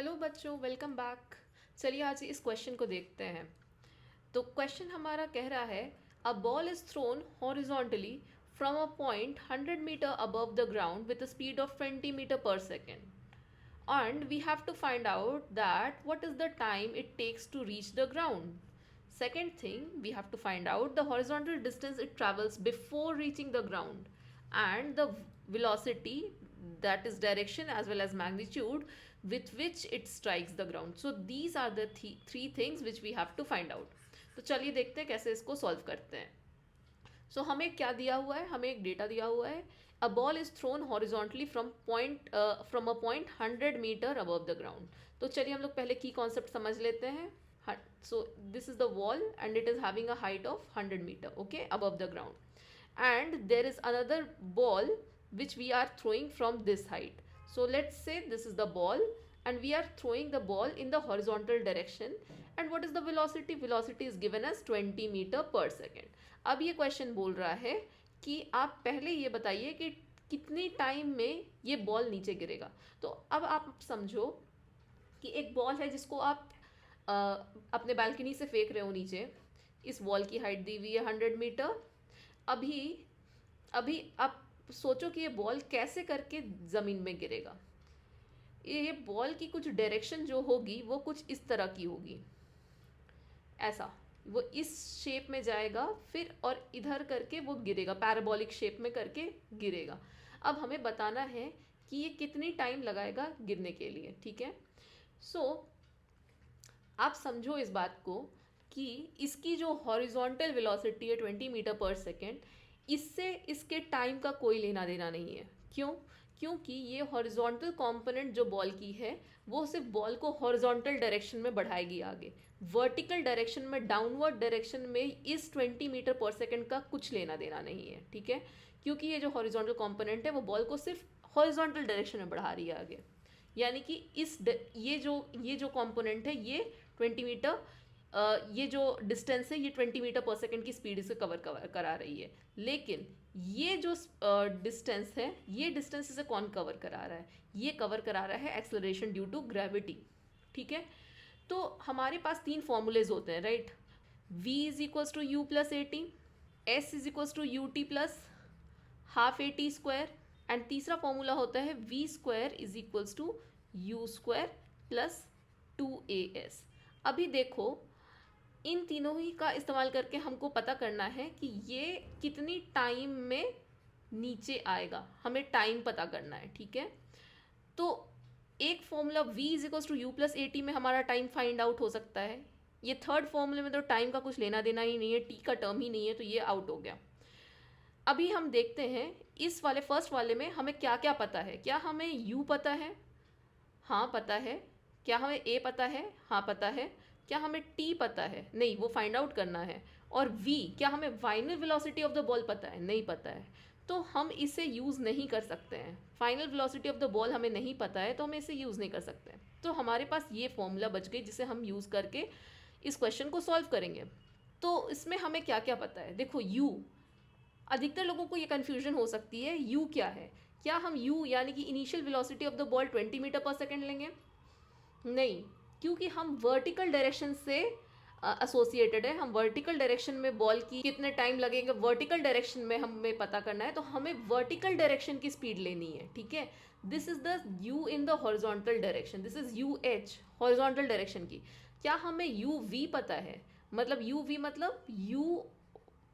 Hello बच्चों, welcome back. चलिए आज इस क्वेश्चन को देखते हैं। तो क्वेश्चन हमारा कह रहा है a ball is thrown horizontally from a point 100 meter above the ground with a speed of 20 meter per second and we have to find out that what is the time it takes to reach the ground. Second thing, we have to find out the horizontal distance it travels before reaching the ground and the velocity, that is direction as well as magnitude with which it strikes the ground. So these are the three things which we have to find out. तो चलिए देखते हैं कैसे इसको solve करते हैं। हमें क्या दिया हुआ है, हमें एक डेटा दिया हुआ है। A ball is thrown horizontally from a point 100 meter above the ground. तो चलिए हम लोग पहले की कॉन्सेप्ट समझ लेते हैं। So this is the wall and it is having a height of 100 meter okay above the ground and there is another ball which we are throwing from this height. So let's say this is the ball and we are throwing the ball in the horizontal direction and what is the velocity? Velocity is given as 20 meter per second. अब ये question बोल रहा है कि आप पहले ये बताइए कि कितनी टाइम में ये बॉल नीचे गिरेगा। तो अब आप समझो कि एक बॉल है जिसको आप अपने बालकनी से फेंक रहे हो नीचे। इस वॉल की हाइट दी हुई है 100 मीटर। अभी अभी आप सोचो कि ये बॉल कैसे करके ज़मीन में गिरेगा। ये बॉल की कुछ डायरेक्शन जो होगी वो कुछ इस तरह की होगी, ऐसा वो इस शेप में जाएगा फिर और इधर करके वो गिरेगा, पैराबोलिक शेप में करके गिरेगा। अब हमें बताना है कि ये कितनी टाइम लगाएगा गिरने के लिए। ठीक है, सो आप समझो इस बात को कि इसकी जो हॉरिजॉन्टल वेलोसिटी है 20 मीटर पर सेकेंड, इससे इसके टाइम का कोई लेना देना नहीं है। क्यों? क्योंकि ये हॉरिजॉन्टल कंपोनेंट जो बॉल की है वो सिर्फ बॉल को हॉरिजॉन्टल डायरेक्शन में बढ़ाएगी आगे। वर्टिकल डायरेक्शन में, डाउनवर्ड डायरेक्शन में इस 20 मीटर पर सेकेंड का कुछ लेना देना नहीं है। ठीक है, क्योंकि ये जो हॉरिजॉन्टल कंपोनेंट है वो बॉल को सिर्फ हॉरिजॉन्टल डायरेक्शन में बढ़ा रही है आगे। यानी कि ये जो कंपोनेंट है ये 20 मीटर, ये जो डिस्टेंस है ये 20 मीटर पर सेकेंड की स्पीड से कवर करा रही है। लेकिन ये जो डिस्टेंस है, ये डिस्टेंस इसे कौन कवर करा रहा है? ये कवर करा रहा है एक्सेलरेशन ड्यू टू ग्रेविटी। ठीक है, तो हमारे पास तीन फॉर्मूलेज होते हैं, right. v is equals to u plus a t, s is equals to u t plus half a t square and तीसरा फॉर्मूला होता है v square is equals to u square plus 2as। अभी देखो इन तीनों ही का इस्तेमाल करके हमको पता करना है कि ये कितनी टाइम में नीचे आएगा, हमें टाइम पता करना है। ठीक है, तो एक formula v is equals to u plus a t में हमारा टाइम फाइंड आउट हो सकता है। ये थर्ड फॉर्मूले में तो टाइम का कुछ लेना देना ही नहीं है, टी का टर्म ही नहीं है, तो ये आउट हो गया। अभी हम देखते हैं इस वाले फर्स्ट वाले में हमें क्या क्या पता है। क्या हमें u पता है? हाँ पता है। क्या हमें a पता है? हाँ पता है। क्या हमें t पता है? नहीं, वो फाइंड आउट करना है। और v, क्या हमें final velocity of the ball पता है? नहीं पता है, तो हम इसे यूज़ नहीं कर सकते हैं। Final velocity of the ball हमें नहीं पता है तो हम इसे यूज़ नहीं कर सकते। तो हमारे पास ये फॉर्मूला बच गई जिसे हम यूज़ करके इस क्वेश्चन को सॉल्व करेंगे। तो इसमें हमें क्या क्या पता है? देखो u, अधिकतर लोगों को ये कन्फ्यूजन हो सकती है u क्या है। क्या हम u यानी कि initial velocity of the ball 20 meter per second लेंगे? नहीं, क्योंकि हम वर्टिकल डायरेक्शन से एसोसिएटेड है। हम वर्टिकल डायरेक्शन में बॉल की कितने टाइम लगेंगे वर्टिकल डायरेक्शन में हमें पता करना है, तो हमें वर्टिकल डायरेक्शन की स्पीड लेनी है। ठीक है, this is the u in the horizontal direction, this is u h horizontal direction की। क्या हमें u v पता है? मतलब u v मतलब u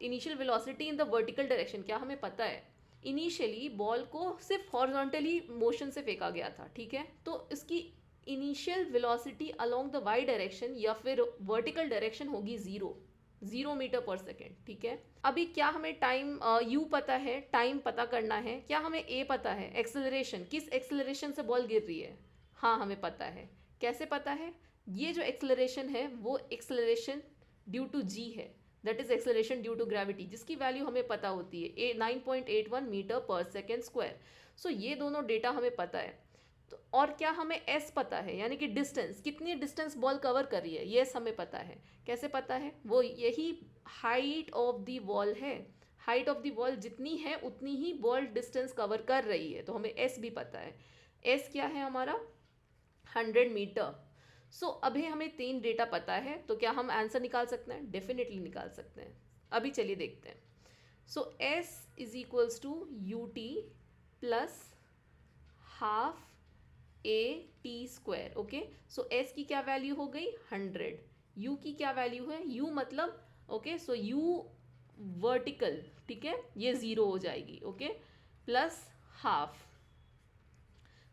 initial velocity in the vertical direction, क्या हमें पता है? इनिशियली बॉल को सिर्फ हॉरिजॉन्टली मोशन से फेंका गया था। ठीक है, तो इसकी initial velocity along the y direction या फिर वर्टिकल डायरेक्शन होगी 0 मीटर पर सेकेंड। ठीक है, अभी क्या हमें टाइम u पता है, टाइम पता करना है। क्या हमें a पता है? एक्सेलरेशन, किस एक्सेलरेशन से बॉल गिर रही है? हाँ हमें पता है। कैसे पता है? ये जो एक्सेलरेशन है वो एक्सेलरेशन ड्यू टू g है, that is acceleration due to gravity, जिसकी वैल्यू हमें पता होती है 9.81 मीटर पर सेकेंड स्क्वायर। सो ये दोनों डेटा हमें पता है। तो और क्या हमें s पता है, यानी कि डिस्टेंस, कितनी डिस्टेंस बॉल कवर कर रही है, ये हमें पता है। कैसे पता है? वो यही हाइट ऑफ द वॉल है। हाइट ऑफ द वॉल जितनी है उतनी ही बॉल डिस्टेंस कवर कर रही है, तो हमें s भी पता है। s क्या है हमारा? 100 मीटर। सो अभी हमें 3 डेटा पता है, तो क्या हम आंसर निकाल सकते हैं? डेफिनेटली निकाल सकते हैं। अभी चलिए देखते हैं। So S is equals to u t plus half a t square. Okay, so s की क्या वैल्यू हो गई? 100। यू की क्या वैल्यू है? यू मतलब ओके, सो यू वर्टिकल, ठीक है, ये ज़ीरो हो जाएगी। Okay, plus half,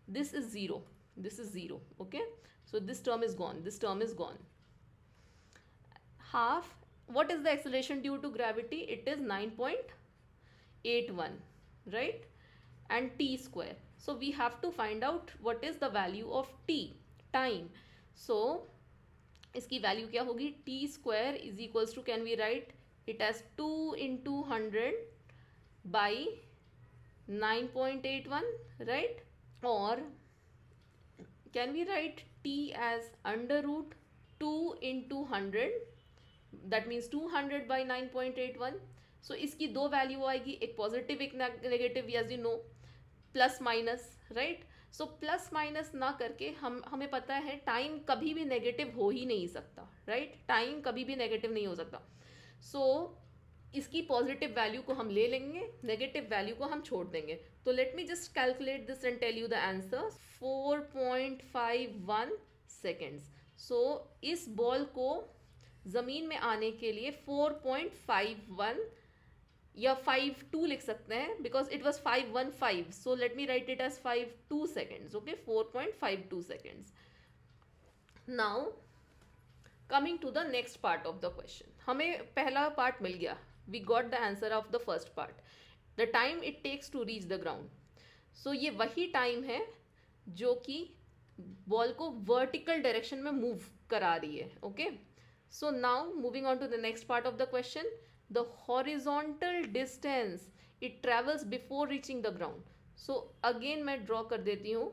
this is 0, this is 0, okay, so this term is gone, this term is gone. Half, what is the acceleration due to gravity? It is 9.81, right? And t square, so we have to find out what is the value of t, time. So इसकी value क्या होगी? t square is equals to, can we write it as 2 into 100 by 9.81, right? Or can we write t as under root 2 into 100, that means 200 by 9.81. सो इसकी दो value आएगी, एक positive एक negative, as you know, plus minus, right? So plus minus ना करके हमें पता है टाइम कभी भी नेगेटिव हो ही नहीं सकता, राइट? टाइम कभी भी नेगेटिव नहीं हो सकता। सो इसकी पॉजिटिव वैल्यू को हम ले लेंगे, नेगेटिव वैल्यू को हम छोड़ देंगे। तो let me just calculate this and tell you the answer. 4.51 seconds. So इस बॉल को ज़मीन में आने के लिए 4.51 या 52 लिख सकते हैं, because it was 515, so let me write it as 52 seconds. Okay, 4.52 seconds. Now coming to the next part of the question, हमें पहला पार्ट मिल गया, we got the answer of the first part, the time it takes to reach the ground. So ये वही time है जो कि ball को वर्टिकल डायरेक्शन में मूव करा रही है। Okay, so now moving on to the next part of the question, the horizontal distance it travels before reaching the ground. So again मैं ड्रॉ कर देती हूँ।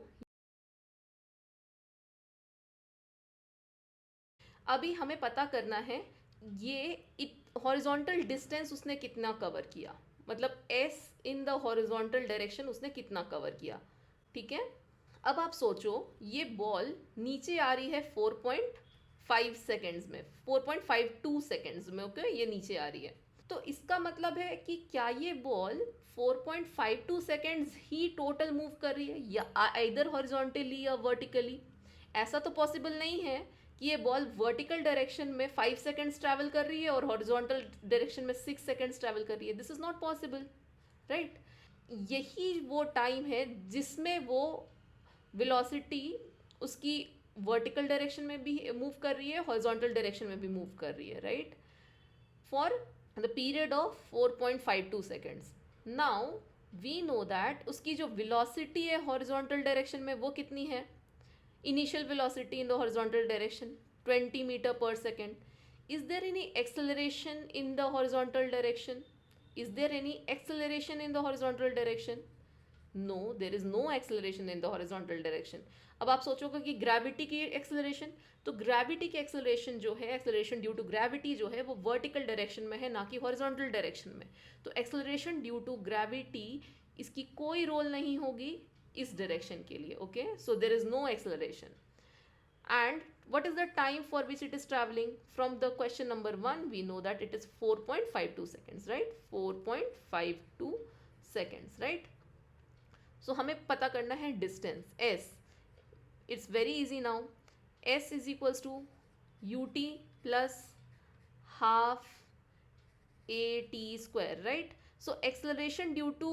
अभी हमें पता करना है ये हॉरिजॉन्टल डिस्टेंस उसने कितना कवर किया, मतलब S in the horizontal direction उसने कितना कवर किया, ठीक है? अब आप सोचो, ये बॉल नीचे आ रही है 4.5 सेकेंड्स में, 4.52 सेकेंड्स में। ओके, ये नीचे आ रही है, तो इसका मतलब है कि क्या ये बॉल 4.52 सेकेंड्स ही टोटल मूव कर रही है, या इधर हॉरिजॉन्टली या वर्टिकली? ऐसा तो पॉसिबल नहीं है कि ये बॉल वर्टिकल डायरेक्शन में 5 सेकेंड्स ट्रैवल कर रही है और हॉरिजॉन्टल डायरेक्शन में 6 सेकेंड्स ट्रैवल कर रही है। This is not possible, right? यही वो टाइम है जिसमें वो वेलोसिटी उसकी वर्टिकल डायरेक्शन में भी मूव कर रही है, हॉरिजॉन्टल डायरेक्शन में भी मूव कर रही है, right? For the period of 4.52 seconds. Now we know that उसकी जो वेलोसिटी है हॉरिजॉन्टल डायरेक्शन में वो कितनी है? Initial velocity in the horizontal direction 20 meter per second. Is there any acceleration in the horizontal direction? Is there any acceleration in the horizontal direction? No, there is no acceleration in the horizontal direction. अब आप सोचोगे कि gravity की acceleration, तो gravity की acceleration जो है, acceleration due to gravity जो है वो वर्टिकल डायरेक्शन में है, ना कि हॉरिजॉन्टल डायरेक्शन में। तो एक्सेलरेशन ड्यू टू ग्रेविटी इसकी कोई रोल नहीं होगी इस डायरेक्शन के लिए। Okay, so there is no acceleration. And what is the time for which it is traveling? From the question number 1 we know that it is 4.52 seconds, right? 4.52 seconds, right? So हमें पता करना है distance s. It's very easy now. S is equals to ut plus half at square, right? So acceleration due to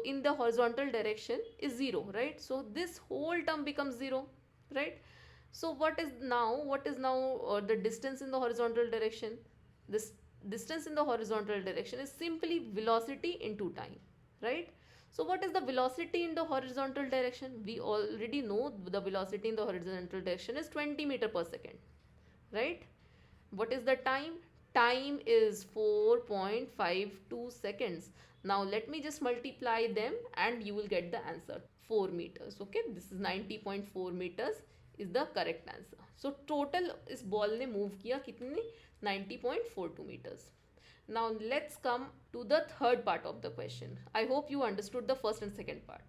in the horizontal direction is 0, right? So this whole term becomes 0, right? So what is now the distance in the horizontal direction? This distance in the horizontal direction is simply velocity into time, right? So what is the velocity in the horizontal direction? We already know the velocity in the horizontal direction is 20 meter per second, right? What is the time? Time is 4.52 seconds. Now let me just multiply them and you will get the answer. 4 meters. Okay, this is 90.4 meters is the correct answer. So total इस ball ने move किया कितनी? 90.42 meters. Now let's come to the third part of the question. I hope you understood the first and second part.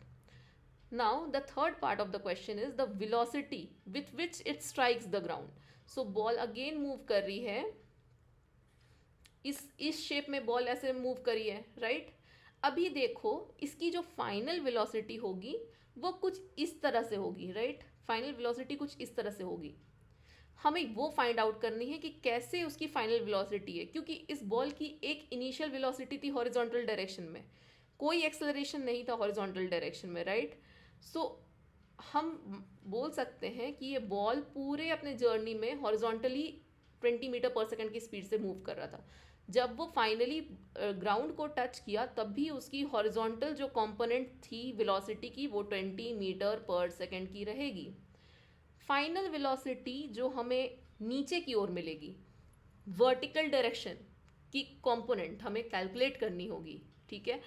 Now the third part of the question is the velocity with which it strikes the ground. So ball again move कर रही है, इस shape में ball ऐसे move करी है, right? अभी देखो इसकी जो फाइनल वेलोसिटी होगी वो कुछ इस तरह से होगी, राइट? फाइनल वेलोसिटी कुछ इस तरह से होगी। हमें वो फाइंड आउट करनी है कि कैसे उसकी फाइनल वेलोसिटी है, क्योंकि इस बॉल की एक इनिशियल वेलोसिटी थी हॉरिजॉन्टल डायरेक्शन में, कोई एक्सेलरेशन नहीं था हॉरिजॉन्टल डायरेक्शन में, राइट? सो हम बोल सकते हैं कि ये बॉल पूरे अपने जर्नी में हॉरिजॉन्टली 20 मीटर पर सेकंड की स्पीड से मूव कर रहा था। जब वो फाइनली ग्राउंड को टच किया तब भी उसकी हॉरिजॉन्टल जो कंपोनेंट थी वेलोसिटी की वो 20 मीटर पर सेकंड की रहेगी। फाइनल वेलोसिटी जो हमें नीचे की ओर मिलेगी, वर्टिकल डायरेक्शन की कंपोनेंट हमें कैलकुलेट करनी होगी, ठीक है?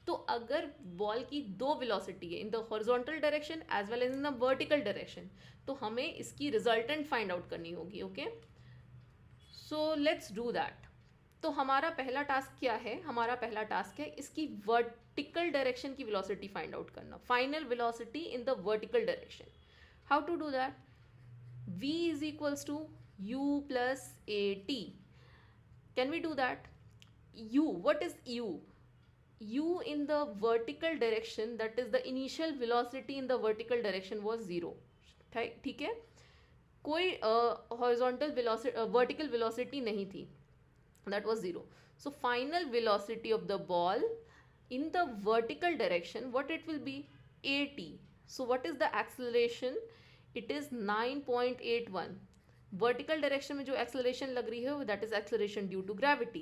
तो अगर बॉल की दो वेलोसिटी है in the horizontal direction as well as in the vertical direction, तो हमें इसकी रिजल्टेंट फाइंड आउट करनी होगी, okay? So let's do that. तो हमारा पहला टास्क क्या है? हमारा पहला टास्क है इसकी वर्टिकल डायरेक्शन की वेलोसिटी फाइंड आउट करना, final velocity in the vertical direction. How to do that? v is equals to u plus at. Can we do that? U, what is u? U in the vertical direction, that is the initial velocity in the vertical direction was 0, ठीक है? कोई horizontal velocity vertical velocity नहीं थी, that was 0. So final velocity of the ball in the vertical direction, what it will be? at. So what is the acceleration? It is 9.81. Vertical direction में जो acceleration लग रही है that is acceleration due to gravity.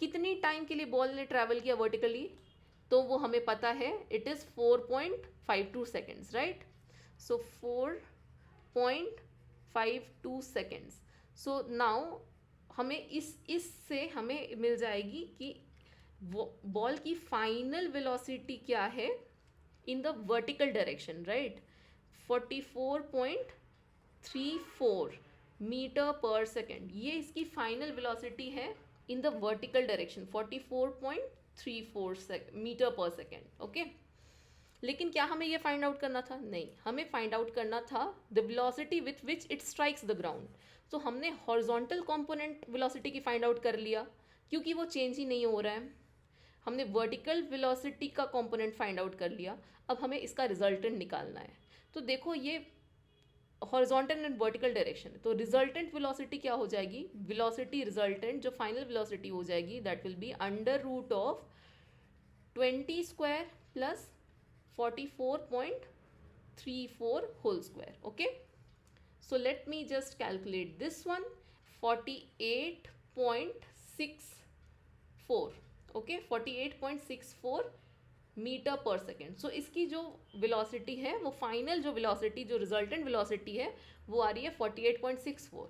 कितनी time के लिए ball ने travel किया वर्टिकली? तो वो हमें पता है, it is 4.52 seconds, right? So 4.52 seconds. So now हमें इससे हमें मिल जाएगी कि बॉल की फाइनल वेलोसिटी क्या है in the vertical direction, right? 44.34 meter per second, ये इसकी फाइनल वेलोसिटी है in the vertical direction, 44.34 meter per second, okay? लेकिन क्या हमें ये फाइंड आउट करना था? नहीं, हमें फाइंड आउट करना था the velocity with which it strikes the ground. तो हमने हॉरिजॉन्टल कंपोनेंट वेलोसिटी की फाइंड आउट कर लिया, क्योंकि वो चेंज ही नहीं हो रहा है। हमने वर्टिकल वेलोसिटी का कंपोनेंट फाइंड आउट कर लिया, अब हमें इसका रिजल्टेंट निकालना है। तो देखो ये हॉरिजॉन्टल एंड वर्टिकल डायरेक्शन है, तो रिजल्टेंट वेलोसिटी क्या हो जाएगी? वेलोसिटी रिजल्टेंट जो फाइनल वेलोसिटी हो जाएगी that will be under root of 20 square plus 44.34 whole square, okay? So let me just calculate this one, 48.64, okay? 48.64 metre per second. सो इसकी जो वेलोसिटी है वो फाइनल जो वेलोसिटी जो रिजल्टेंट वेलोसिटी है वो आ रही है 48.64।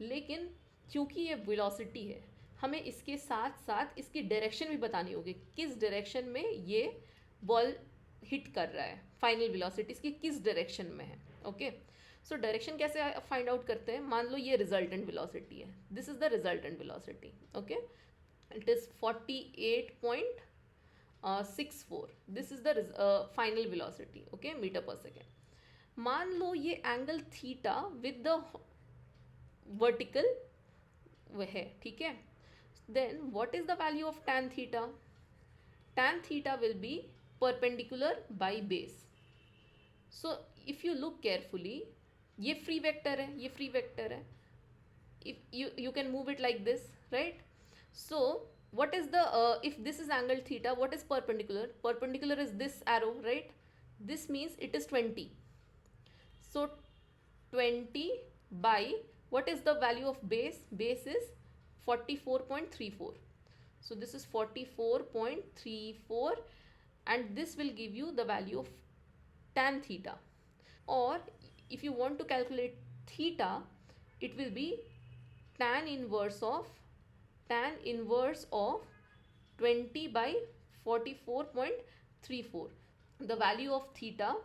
लेकिन क्योंकि ये वेलोसिटी है हमें इसके साथ साथ इसकी डायरेक्शन भी बतानी होगी, किस डायरेक्शन में ये बॉल हिट कर रहा है, फाइनल वेलोसिटी इसकी किस डायरेक्शन में है, ओके? सो डायरेक्शन कैसे फाइंड आउट करते हैं? मान लो ये रिजल्टेंट वेलोसिटी है, this is the resultant velocity, okay? It is 48.64, this is the final velocity, okay, meter per second. मान लो ये angle theta with the vertical वह है, ठीक है? Then what is the value of tan theta? tan theta will be perpendicular by base. So if you look carefully, ये free vector है, ये फ्री वेक्टर है, if you can move it like this, right? So what is the if this is angle theta, what is perpendicular? Perpendicular is this arrow, right? This means it is 20. So 20 by what is the value of base? Base is 44.34. So this is 44.34 and this will give you the value of tan theta. Or if you want to calculate theta, it will be tan inverse of 20 by 44.34. The value of theta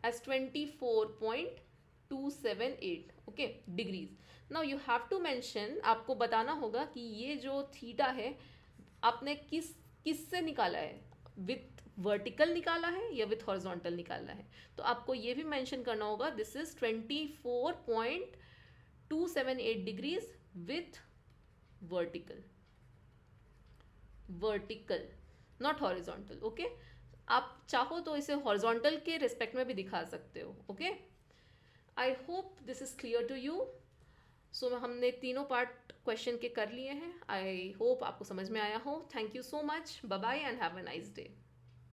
as 24.278, okay, degrees. Now you have to mention, आपको बताना होगा कि ये जो theta है आपने किस से निकाला है, विथ वर्टिकल निकाला है या विथ हॉरिजॉन्टल निकाला है। तो आपको ये भी मेंशन करना होगा this is 24.278 degrees with vertical, vertical not horizontal. Okay, आप चाहो तो इसे हॉरिजॉन्टल के रिस्पेक्ट में भी दिखा सकते हो। Okay, I hope this is clear to you. So हमने तीनों पार्ट क्वेश्चन के कर लिए हैं। आई होप आपको समझ में आया हो। Thank you so much, bye bye and have a nice day.